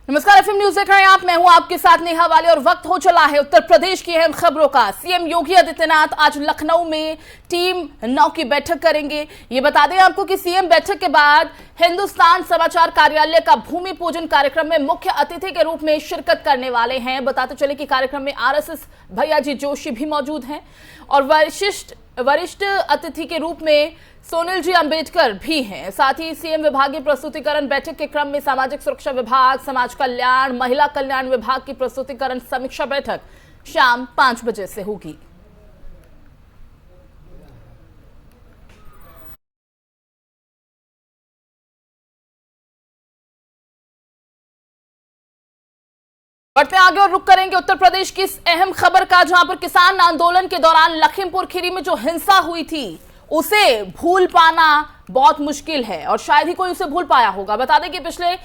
नमस्कार, FM news देख रहे हैं आप। मैं हूं आपके साथ नेहा वाले और वक्त हो चला है उत्तर प्रदेश की अहम खबरों का। सीएम योगी आदित्यनाथ आज लखनऊ में टीम 9 की बैठक करेंगे। ये बता दें आपको कि सीएम बैठक के बाद हिंदुस्तान समाचार कार्यालय का भूमि पूजन कार्यक्रम में मुख्य अतिथि के रूप में शिरकत करने वाले हैं। बताते चले कि कार्यक्रम में आरएसएस भैयाजी जोशी भी मौजूद हैं और वरिष्ठ अतिथि के रूप में सोनिल जी अंबेडकर भी हैं। साथ ही सीएम विभागीय प्रस्तुतिकरण बैठक के क्रम में सामाजिक सुरक्षा विभाग, समाज कल्याण, महिला कल्याण विभाग की प्रस्तुतिकरण समीक्षा बैठक शाम 5 बजे से होगी। बढ़ते आगे और रुक करेंगे उत्तर प्रदेश की इस अहम खबर का, जहां पर किसान आंदोलन के दौरान लखीमपुर खीरी में जो हिंसा हुई थी उसे भूल पाना बहुत मुश्किल है और शायद ही कोई उसे भूल पाया होगा। बता दें कि पिछले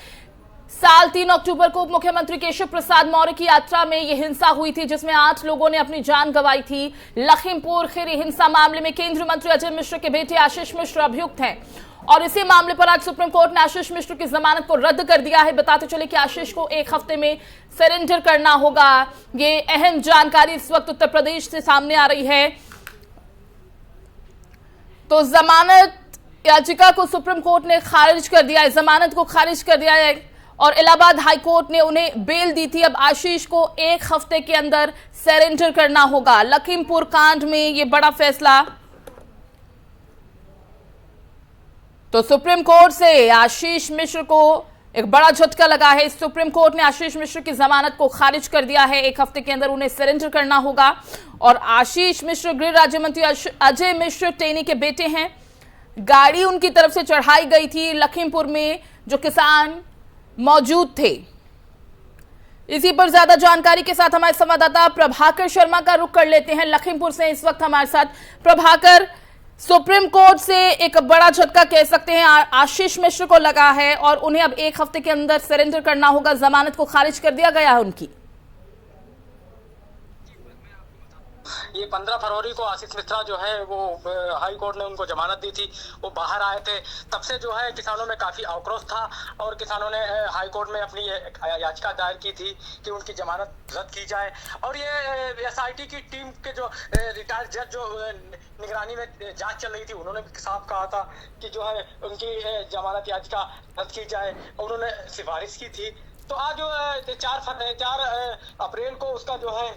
साल 3 अक्टूबर को उप मुख्यमंत्री केशव प्रसाद मौर्य की यात्रा में यह हिंसा हुई थी, जिसमें 8 लोगों ने अपनी जान गंवाई थी। लखीमपुर खीरी हिंसा मामले में केंद्रीय मंत्री अजय मिश्र के बेटे आशीष मिश्र अभियुक्त हैं और इसी मामले पर आज सुप्रीम कोर्ट ने आशीष मिश्र की जमानत को रद्द कर दिया है। बताते चले कि आशीष को 1 हफ्ते में सरेंडर करना होगा। ये अहम जानकारी इस वक्त उत्तर प्रदेश से सामने आ रही है। तो जमानत याचिका को सुप्रीम कोर्ट ने खारिज कर दिया है, जमानत को खारिज कर दिया है और इलाहाबाद हाई कोर्ट ने उन्हें बेल दी थी। अब आशीष को 1 हफ्ते के अंदर सरेंडर करना होगा। लखीमपुर कांड में यह बड़ा फैसला। तो सुप्रीम कोर्ट से आशीष मिश्र को एक बड़ा झटका लगा है। सुप्रीम कोर्ट ने आशीष मिश्र की जमानत को खारिज कर दिया है। 1 हफ्ते के अंदर उन्हें सरेंडर करना होगा। और आशीष मिश्र गृह राज्य मंत्री अजय मिश्र टेनी के बेटे हैं। गाड़ी उनकी तरफ से चढ़ाई गई थी लखीमपुर में, जो किसान मौजूद थे। इसी पर ज्यादा जानकारी के साथ हमारे संवाददाता प्रभाकर शर्मा का रुख कर लेते हैं। लखीमपुर से इस वक्त हमारे साथ प्रभाकर, सुप्रीम कोर्ट से एक बड़ा झटका कह सकते हैं आशीष मिश्र को लगा है और उन्हें अब 1 हफ्ते के अंदर सरेंडर करना होगा। जमानत को खारिज कर दिया गया है उनकी। ये 15 फरवरी को आशीष मिश्रा जो है वो हाई कोर्ट ने उनको जमानत दी थी, वो बाहर आए थे। तब से जो है किसानों में काफी आक्रोश था और किसानों ने हाई कोर्ट में अपनी याचिका दायर की थी कि उनकी जमानत रद्द की जाए। और ये एसआईटी की टीम के जो रिटायर्ड जज जो निगरानी में जांच चल रही थी, उन्होंने भी साफ कहा था कि जो है उनकी जमानत याचिका रद्द की जाए। उन्होंने सिफारिश की थी। तो आज जो 4 अप्रैल को उसका जो है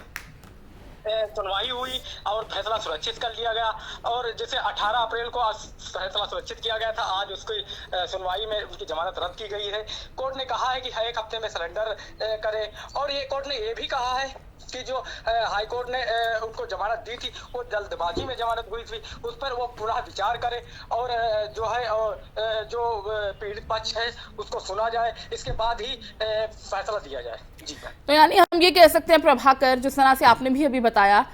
सुनवाई हुई और फैसला सुरक्षित कर लिया गया। और जैसे 18 अप्रैल को आज फैसला सुरक्षित किया गया था, आज उसकी सुनवाई में उसकी जमानत रद्द की गई है। कोर्ट ने कहा है कि 1 हफ्ते में सरेंडर करे। और ये कोर्ट ने ये भी कहा है कि जो हाई कोर्ट ने उनको जमानत दी थी वो जल्दबाजी में जमानत हुई थी, उस पर वो पुनः विचार करे और जो है जो पीड़ित पक्ष है उसको सुना जाए, इसके बाद ही फैसला दिया जाए। जी, तो यानी हम ये कह सकते हैं प्रभाकर, जिस तरह से आपने भी अभी बताया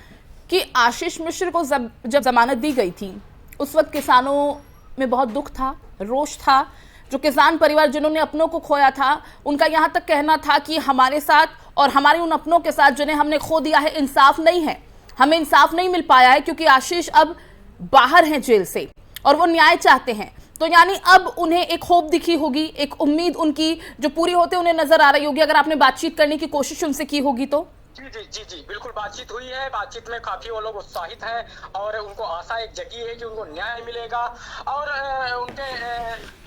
कि आशीष मिश्र को जब जमानत दी गई थी उस वक्त किसानों में बहुत दुख था, रोष था। जो किसान परिवार जिन्होंने अपनों को खोया था, उनका यहाँ तक कहना था कि हमारे साथ और हमारे उन अपनों के साथ जिन्हें हमने खो दिया है इंसाफ नहीं है, हमें इंसाफ नहीं मिल पाया है क्योंकि आशीष अब बाहर हैं जेल से और वो न्याय चाहते हैं। तो यानी अब उन्हें एक होप दिखी होगी, एक उम्मीद उनकी जो पूरी होते उन्हें नजर आ रही होगी, अगर आपने बातचीत करने की कोशिश उनसे की होगी तो। जी, बिल्कुल बातचीत हुई है। बातचीत में काफी वो लोग उत्साहित हैं और उनको आशा एक जगी है कि उनको न्याय मिलेगा। और उनके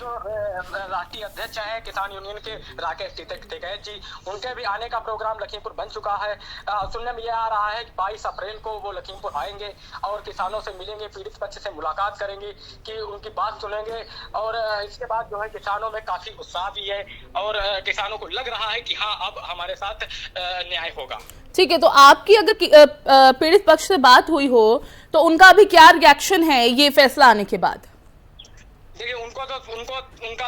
जो राष्ट्रीय अध्यक्ष हैं किसान यूनियन के राकेश टिकैत जी, उनके भी आने का प्रोग्राम लखीमपुर बन चुका है। सुनने में यह आ रहा है कि 22 अप्रैल को वो लखीमपुर आएंगे और किसानों से मिलेंगे, पीड़ित पक्ष से मुलाकात करेंगे, कि उनकी बात सुनेंगे। और इसके बाद जो है किसानों में काफी उत्साह भी है और किसानों को लग रहा है कि हाँ, अब हमारे साथ न्याय होगा। ठीक है, तो आपकी अगर पीड़ित पक्ष से बात हुई हो तो उनका अभी क्या रिएक्शन है ये फैसला आने के बाद? देखिए, उनका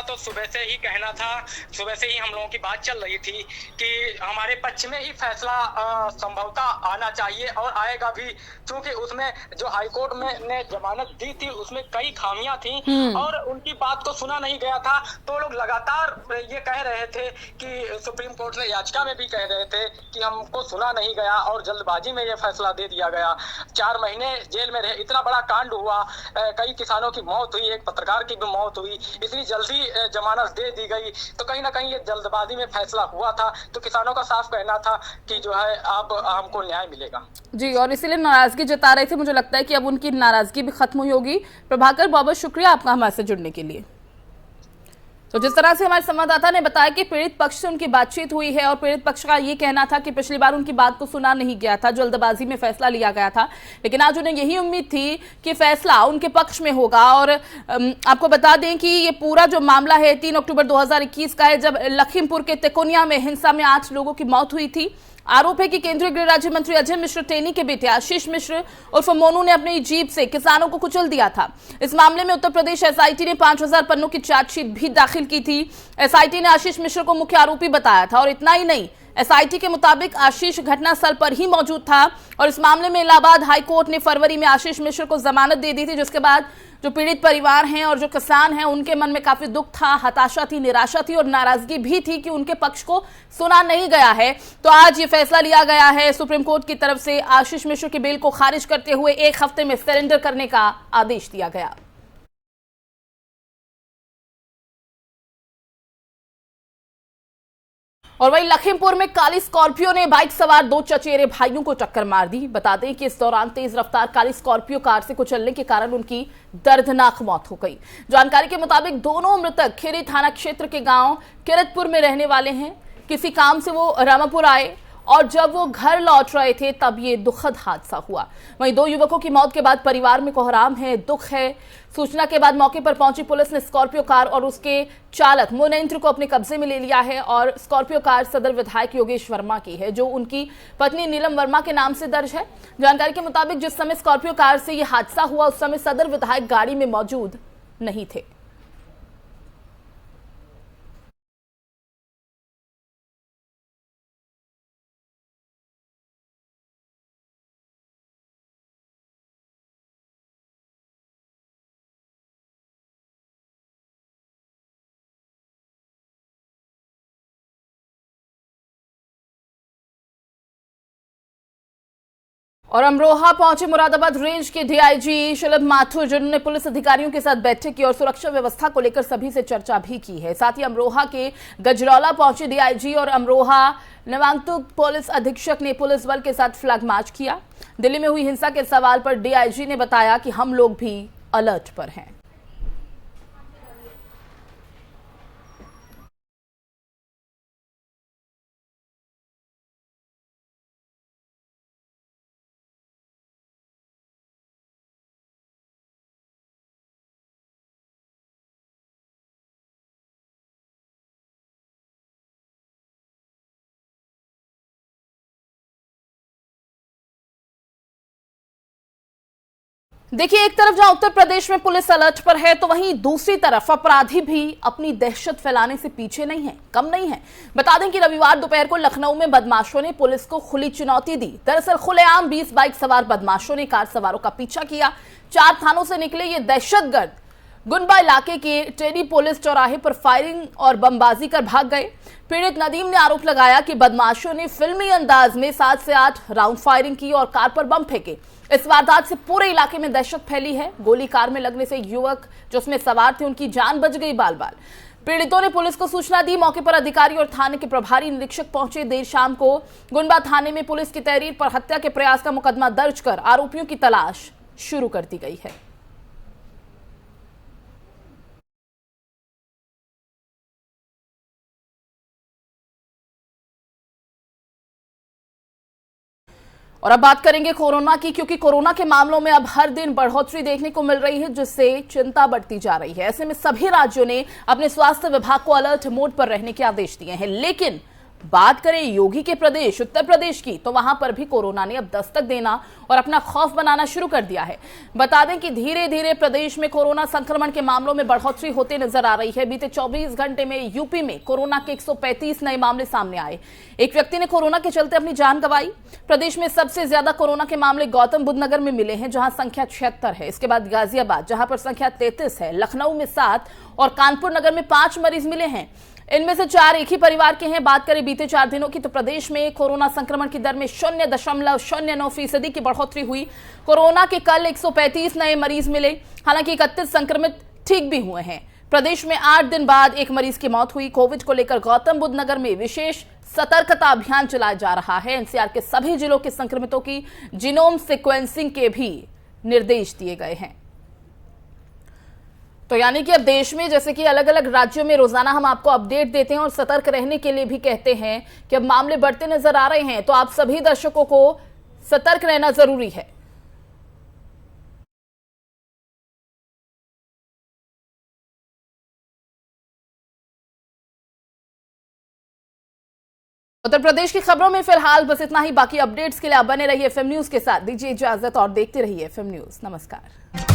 तो सुबह से ही कहना था, सुबह से ही हम लोगों की बात चल रही थी कि हमारे पक्ष में ही फैसला संभवतः आना चाहिए और आएगा भी, क्योंकि उसमें जो हाईकोर्ट में ने जमानत दी थी उसमें कई खामियां थी और उनकी बात को सुना नहीं गया था। तो लोग लगातार ये कह रहे थे कि सुप्रीम कोर्ट ने याचिका में भी कह रहे थे कि हमको सुना नहीं गया और जल्दबाजी में ये फैसला दे दिया गया। 4 महीने जेल में रहे, इतना बड़ा कांड हुआ, कई किसानों की मौत हुई, एक पत्रकार की भी मौत हुई, इतनी जल्दी जमानत दे दी गई, तो कहीं ना कहीं ये जल्दबाजी में फैसला हुआ था। तो किसानों का साफ कहना था कि जो है अब हमको न्याय मिलेगा जी, और इसीलिए नाराजगी जता रहे थे। मुझे लगता है कि अब उनकी नाराजगी भी खत्म हुई होगी। प्रभाकर, बहुत बहुत शुक्रिया आपका हमारे से जुड़ने के लिए। तो जिस तरह से हमारे संवाददाता ने बताया कि पीड़ित पक्ष से उनकी बातचीत हुई है और पीड़ित पक्ष का ये कहना था कि पिछली बार उनकी बात को सुना नहीं गया था, जल्दबाजी में फैसला लिया गया था, लेकिन आज उन्हें यही उम्मीद थी कि फैसला उनके पक्ष में होगा। और आपको बता दें कि ये पूरा जो मामला है 3 अक्टूबर 2021 का है, जब लखीमपुर के तिकोनिया में हिंसा में 8 लोगों की मौत हुई थी। आरोप है कि केंद्रीय गृह राज्य मंत्री अजय मिश्र टेनी के बेटे आशीष मिश्र उर्फ मोनू ने अपनी जीप से किसानों को कुचल दिया था। इस मामले में उत्तर प्रदेश एसआईटी ने 5000 पन्नों की चार्जशीट भी दाखिल की थी। एसआईटी ने आशीष मिश्र को मुख्य आरोपी बताया था और इतना ही नहीं, एसआईटी के मुताबिक आशीष घटनास्थल पर ही मौजूद था और इस मामले में इलाहाबाद हाईकोर्ट ने फरवरी में आशीष मिश्र को जमानत दे दी थी, जिसके बाद जो पीड़ित परिवार हैं और जो किसान हैं उनके मन में काफी दुख था, हताशा थी, निराशा थी और नाराजगी भी थी कि उनके पक्ष को सुना नहीं गया है। तो आज ये फैसला लिया गया है सुप्रीम कोर्ट की तरफ से, आशीष मिश्र की बेल को खारिज करते हुए 1 हफ्ते में सरेंडर करने का आदेश दिया गया। और वहीं लखीमपुर में काली स्कॉर्पियो ने बाइक सवार 2 चचेरे भाइयों को टक्कर मार दी। बता दें कि इस दौरान तेज रफ्तार काली स्कॉर्पियो कार से कुचलने के कारण उनकी दर्दनाक मौत हो गई। जानकारी के मुताबिक दोनों मृतक खेरी थाना क्षेत्र के गांव किरतपुर में रहने वाले हैं। किसी काम से वो रामापुर आए और जब वो घर लौट रहे थे तब ये दुखद हादसा हुआ। वहीं 2 युवकों की मौत के बाद परिवार में कोहराम है, दुख है। सूचना के बाद मौके पर पहुंची पुलिस ने स्कॉर्पियो कार और उसके चालक मुनेंद्र को अपने कब्जे में ले लिया है और स्कॉर्पियो कार सदर विधायक योगेश वर्मा की है, जो उनकी पत्नी नीलम वर्मा के नाम से दर्ज है। जानकारी के मुताबिक जिस समय स्कॉर्पियो कार से यह हादसा हुआ उस समय सदर विधायक गाड़ी में मौजूद नहीं थे। और अमरोहा पहुंचे मुरादाबाद रेंज के डीआईजी शलभ माथुर, जिन्होंने पुलिस अधिकारियों के साथ बैठक की और सुरक्षा व्यवस्था को लेकर सभी से चर्चा भी की है। साथ ही अमरोहा के गजरौला पहुंचे डीआईजी और अमरोहा नवांगतुक पुलिस अधीक्षक ने पुलिस बल के साथ फ्लैग मार्च किया। दिल्ली में हुई हिंसा के सवाल पर डीआईजी ने बताया कि हम लोग भी अलर्ट पर हैं। देखिए, एक तरफ जहां उत्तर प्रदेश में पुलिस अलर्ट पर है तो वहीं दूसरी तरफ अपराधी भी अपनी दहशत फैलाने से पीछे नहीं है, कम नहीं है। बता दें कि रविवार दोपहर को लखनऊ में बदमाशों ने पुलिस को खुली चुनौती दी। दरअसल खुलेआम 20 बाइक सवार बदमाशों ने कार सवारों का पीछा किया। 4 थानों से निकले ये दहशतगर्द गुनबा इलाके के टेडी पुलिस चौराहे पर फायरिंग और बमबाजी कर भाग गए। पीड़ित नदीम ने आरोप लगाया कि बदमाशों ने फिल्मी अंदाज में 7 से 8 राउंड फायरिंग की और कार पर बम फेंके। इस वारदात से पूरे इलाके में दहशत फैली है। गोली कार में लगने से युवक जो उसमें सवार थे उनकी जान बच गई बाल बाल। पीड़ितों ने पुलिस को सूचना दी। मौके पर अधिकारी और थाने के प्रभारी निरीक्षक पहुंचे। देर शाम को गुनबा थाने में पुलिस की तहरीर पर हत्या के प्रयास का मुकदमा दर्ज कर आरोपियों की तलाश शुरू कर दी गई है। और अब बात करेंगे कोरोना की, क्योंकि कोरोना के मामलों में अब हर दिन बढ़ोतरी देखने को मिल रही है, जिससे चिंता बढ़ती जा रही है। ऐसे में सभी राज्यों ने अपने स्वास्थ्य विभाग को अलर्ट मोड पर रहने के आदेश दिए हैं। लेकिन बात करें योगी के प्रदेश उत्तर प्रदेश की, तो वहां पर भी कोरोना ने अब दस्तक देना और अपना खौफ बनाना शुरू कर दिया है। बता दें कि धीरे धीरे प्रदेश में कोरोना संक्रमण के मामलों में बढ़ोतरी होते नजर आ रही है। बीते 24 घंटे में यूपी में कोरोना के 135 नए मामले सामने आए। एक व्यक्ति ने कोरोना के चलते अपनी जान गंवाई। प्रदेश में सबसे ज्यादा कोरोना के मामले गौतम बुद्ध नगर में मिले हैं, जहां संख्या 76 है। इसके बाद गाजियाबाद, जहां पर संख्या 33 है, लखनऊ में 7 और कानपुर नगर में 5 मरीज मिले हैं। इनमें से 4 एक ही परिवार के हैं। बात करें बीते 4 दिनों की, तो प्रदेश में कोरोना संक्रमण की दर में 0.09% की बढ़ोतरी हुई। कोरोना के कल 135 नए मरीज मिले। हालांकि 31 संक्रमित ठीक भी हुए हैं। प्रदेश में 8 दिन बाद एक मरीज की मौत हुई। कोविड को लेकर गौतम बुद्ध नगर में विशेष सतर्कता अभियान चलाया जा रहा है। एनसीआर के सभी जिलों के संक्रमितों की जीनोम सीक्वेंसिंग के भी निर्देश दिए गए हैं। तो यानी कि अब देश में जैसे कि अलग अलग राज्यों में रोजाना हम आपको अपडेट देते हैं और सतर्क रहने के लिए भी कहते हैं कि अब मामले बढ़ते नजर आ रहे हैं, तो आप सभी दर्शकों को सतर्क रहना जरूरी है। उत्तर प्रदेश की खबरों में फिलहाल बस इतना ही। बाकी अपडेट्स के लिए आप बने रहिए एफएम न्यूज के साथ। दीजिए इजाजत और देखते रहिए एफएम न्यूज। नमस्कार।